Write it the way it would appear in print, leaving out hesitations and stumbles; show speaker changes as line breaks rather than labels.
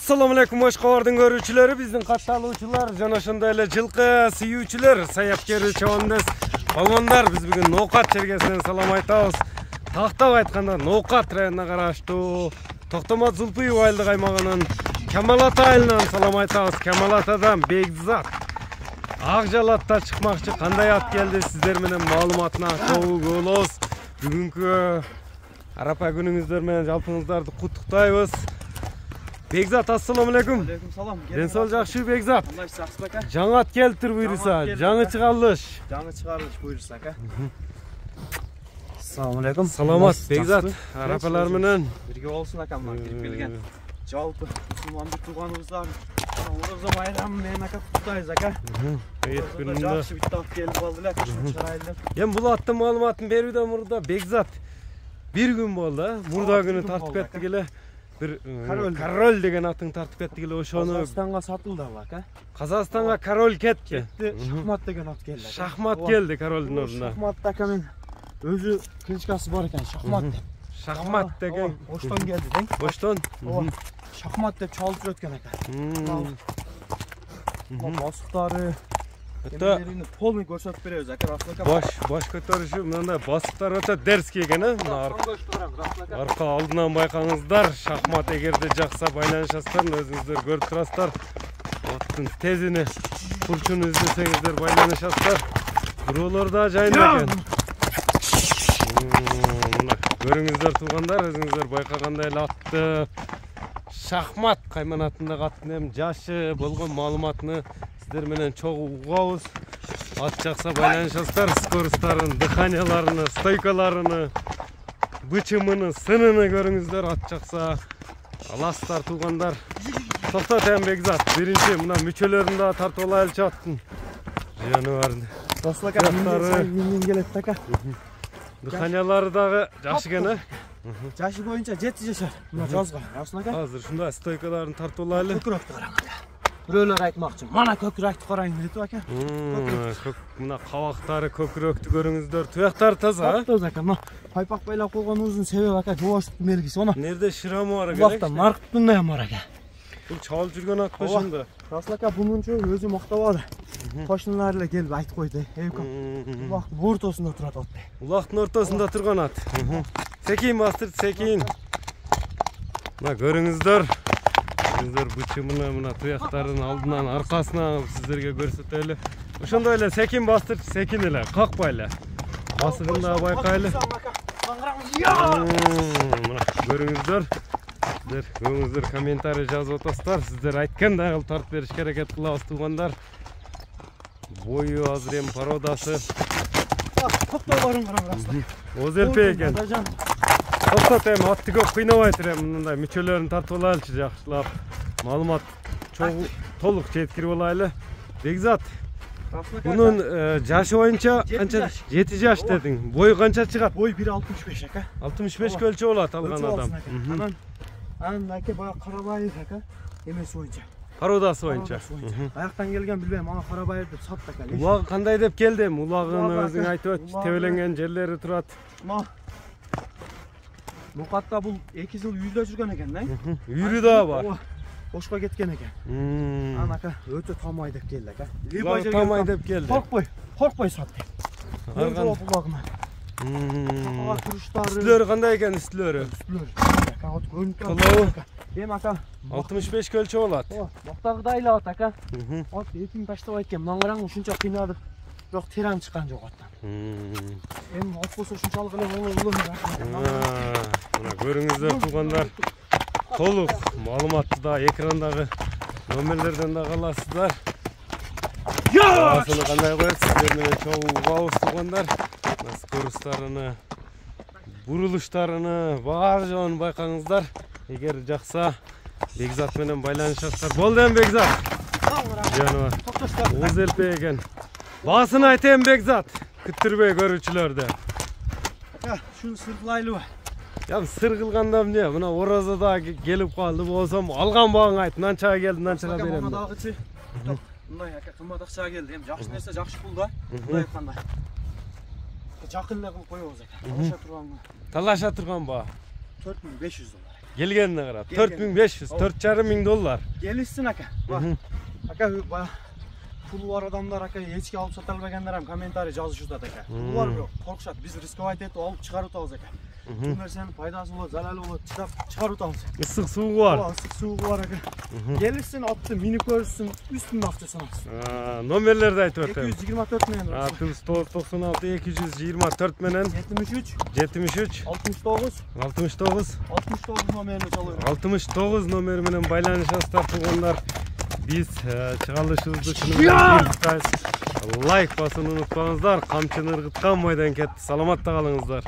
Assalamu alaikum Oshqo'rning görүүчүлөрү, биздин катталуучулар, жана ошондой эле жылкы сүйүүчүлөр, саяпкер чабандас балмандар, биз бүгүн Ноокат чергесинен салам айтабыз. Тактап айтканда Ноокат районуна караштуу Токтомот Зулпуев айылдык аймагынын Камал Ата айылынан салам айтабыз. Камал Атадан Бекзат ак жалатта чыкмакчы, кандай ат келди, сиздер менен маалыматына чогуу болобуз. Бүгүнкү арапа күнүңүздөр менен жалпыңыздарды куттуктайбыз. Бекзат, ассаламу алейкум.
Алейкум салам.
Ден сол жакшы Бекзат.
Кандай жакшы ака?
Жаңы ат келиптир буйруса, жаңы чыгарылыш.
Жаңы чыгарылыш буйруса ака. Ассаламу алейкум.
Саламат Бекзат, арапалар менен
бирге болсун ака, мына кирип келген. Жалпы мусулмандык тууганыбыздар Ораза байрамы менен ака куттуктайбыз ака.
Эйет күнүндө
жакшы бит ат келип калды эле, чыгарайлы.
Эми бул аттын маалыматын берүүдөн мурда Бекзат бир күн болду, мурда күнү тартып кеттик эле. Bir Karol деген атын тартып кеттик эле, ошону
Казакстанга сатылды ака.
Казакстанга Karol кетти.
Шахмат деген ат келди.
Шахмат келди Karolдун ордуна.
Шахмат ака мен өзү кличкасы бар экен, шахмат деп.
Шахмат деген
Оштон келди дең.
Оштон.
Шахмат деп чалып жүрөт экен ака. Басыктары Эмелерини полный көрсөтүп беребиз ака, Расул ака.
Баш көтөрүшү мындай басыктар өтө дерски экен, арка алдынан байкаңыздар. Шахмат эгерде жакса байланышасыздар, өзүңүздөр көрүп турасыздар. Аттын тезини, бурчуну издесеңиздер байланышасыздар. Бирөөлөр да жайында экен. Мына көрүңүздөр туугандар, өзүңүздөр байкагандай эле атты шахмат кайманатындагы аттын эми жашы болгон маалыматыны сиздер менен чогуу угабыз. Ат жакса байланышасыздар, скоростарын, дыханияларын, стойкаларын, бычымын, сынын көрүңүздөр. Ат жакса аласыздар туугандар. Токтот эми Бекзат, биринчи мына мүчөлөрүн да тартып алайлычы аттын. Жаныбарын.
Расул ака, менден келет ака.
Дыханиялары дагы жакшы экен, э?
Жашы боюнча 7 жашар. Мына жазган. Расул ака.
Азыр ушундай стойкаларын тартып алайлы.
Көкүрөктү караң ака. Бирөөлөр айтмакчы, мана көкүрөктү карайын деп ака.
Мына кабактары, көкүрөктү көрүңүздөр. Туяктары таза, а?
Таза ака. Мына пайпак байлап койгонубуздун себеби ака, жоошуктун белгиси. Мына
Нерде шырамы бар экен?
Убакта маркыттын да бар ака.
Бул чалып жүргөн ат ошондо.
Расул ака, бунунчу өзү мактабады. Кошуналар эле келип айтып койду. Убактын ортосунда турат ат.
Улактын ортосунда турган ат. Секин бастыр, секин. Мына көрүңүздөр. Сиздер бычымына мына туяктарын алдынан аркасына сиздерге көрсөтөлү. Ошондой эле секин бастыр, секин эле, какпай эле. Басыгын да байкайлы. Мына көрүңүздөр. Сиздер көңүңүздөр комментарий жазып атасыздар. Сиздер айткандай кылып тартып беришке аракет кылабыз туугандар. Бою азыр эми породасы.
Токтолорун караң Расул.
Озелпе экен. Токтот эми атты көп кыйнабайтыр эми, мындай мүчөлөрүн тартып алайлычы жакшылап. Маалымат чогуу толук жеткирип алайлы. Бекзат, бунун жашы боюнча канча? 7 жаш дедиң. Бою канча чыгат?
Бой 1.65 ака.
65 өлчө болот алган адам.
Анан аке бая Карабаев ака, эмеси боюнча.
Породасы боюнча.
Аяктан келген билбейм, ага Карабаев деп сатты ака.
Улагы кандай деп келди? Улагын өзүң айтып өт, тебеленген жерлери турат.
Ноокатта бул 2 жыл үйдө жүргөн экен да.
Үйрү да бар.
Ошко кеткен экен. Анан ака өтө тамай деп келди ака.
Тамай деп келди.
Коркпой сатты. Арган булагына. Ага туруштары.
Үстүлөрү кандай экен, үстүлөрү?
Ака от көрүнүп турат. Эми ака
65 өлчө болот.
Мактагыдай эле ат ака. От этин таштабайт экен. Мына караң, ушунча кыйнадып. Бирок тиран чыккан жок аттан. Эми от болсо ушунчалык эле болот.
Мына көрүңүздөр туугандар. Толук маалыматты да экрандагы номерлерден да аласыздар. Басыны кандай коет, сиздер менен чогуу угабыз туугандар. Скоростарыны, бурулуштарыны бар жоон байкаңыздар. Эгер жакса Бекзат менен байланышасыздар. Болду эми Бекзат. Жаныбар. Озелпе экен. Басын айтайын Бекзат. Күттүрбөй көрүүчүлөрдү.
Ака, шуну сыргылайлыбы?
Ya sır kılganda ne? Buna Oraza'da gelip kaldı. Olsam algan bağın ayt. Nançağa geldi, nançağa verem.
Bunday aka kımbat akçağa geldi. Hem жақсы нәрсе жақсы pul da. Bunday aytқанда. Жақын эле кылып коебуз aka. Талаша турган
Талаша турган ба?
4500 доллар.
Gelgenine qarab.
Gelgen.
4500, 4,5 dollar.
Gelişsin aka. Bak. Aka pulu var adamlar aka echki alıp sata almaganlar ham kommentariy жазышуда aka. Pulu var yok. Korkuşat. Biz riskovать etip alıp çıkarıp atабыз aka. Bu narsenin faydası olur, zararlı olur. Çıkarıp atабыз.
Issiq suvi bor.
Issiq suvi var aka. Gelişsin attı, mini ko'rsin, üstünde akçasını alsın.
Nomerlerdi aytib o'tayım.
224 milyon.
+996 224 menen
73
73
69
69
69 numaranı çalıyorum.
69 nomeri menen байланышасыздар туғандар. Biz чыгарылышыбызды
Ya!
шынымен лайк басууну унутпаңыздар. Камчыны ыргыткан майдан кетти. Саламатта калыңыздар.